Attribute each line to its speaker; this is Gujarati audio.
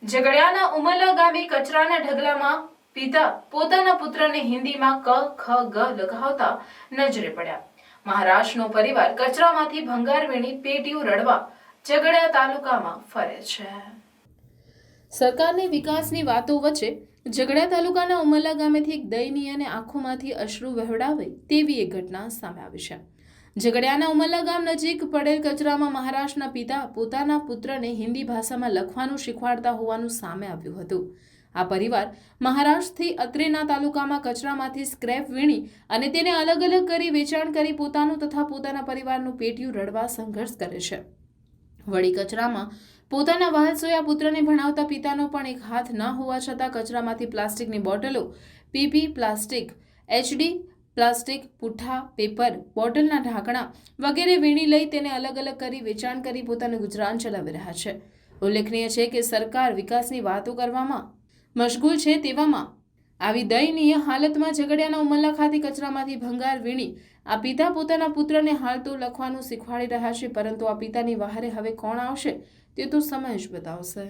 Speaker 1: ઝઘડિયાના ઉમરલા ગામે કચરાના ઢગલામાં પિતા પોતાના પુત્રને હિન્દીમાં ક ખ ગ લગાવતા નજરે પડ્યા. મહારાષ્ટ્રનો પરિવાર કચરામાંથી ભંગાર વીણી પેટીઓ રડવા ઝઘડિયા તાલુકામાં ફરે છે. સરકારની વિકાસની વાતો વચ્ચે ઝઘડિયા તાલુકાના ઉમરલા ગામેથી એક દયનીય અને આંખોમાંથી અશ્રુ વહેવડાવે તેવી એક ઘટના સામે આવી છે. ઝઘડિયાના ઉમરલા ગામ નજીક પડેલ કચરામાં મહારાષ્ટ્રના પિતા પોતાના પુત્રને હિન્દી ભાષામાં લખવાનું શીખવાડતા હોવાનું સામે આવ્યું હતું. આ પરિવાર મહારાષ્ટ્રથી અત્રેના તાલુકામાં કચરામાંથી સ્ક્રેપ વીણી અને તેને અલગ અલગ કરી વેચાણ કરી પોતાનું તથા પોતાના પરિવારનું પેટીયું રડવા સંઘર્ષ કરે છે. વળી કચરામાં પોતાના વહાલસોયા પુત્રને ભણાવતા પિતાનો પણ એક હાથ ન હોવા છતાં કચરામાંથી પ્લાસ્ટિકની બોટલો, પીપી પ્લાસ્ટિક, એચડી પ્લાસ્ટિક, પુઠ્ઠા, પેપર, બોટલના ઢાંકણા વગેરે વીણી લઈ તેને અલગ અલગ કરી વેચાણ કરી પોતાનું ગુજરાન ચલાવી રહ્યા છે. ઉલ્લેખનીય છે કે સરકાર વિકાસની વાતો કરવામાં મશગુલ છે, તેવામાં આવી દયનીય હાલતમાં ઝઘડિયાના ઉમરલા ખાતે કચરામાંથી ભંગાર વીણી આ પિતા પોતાના પુત્રને હાલ તો લખવાનું શીખવાડી રહ્યા છે, પરંતુ આ પિતાની વહારે હવે કોણ આવશે તે તો સમય જ બતાવશે.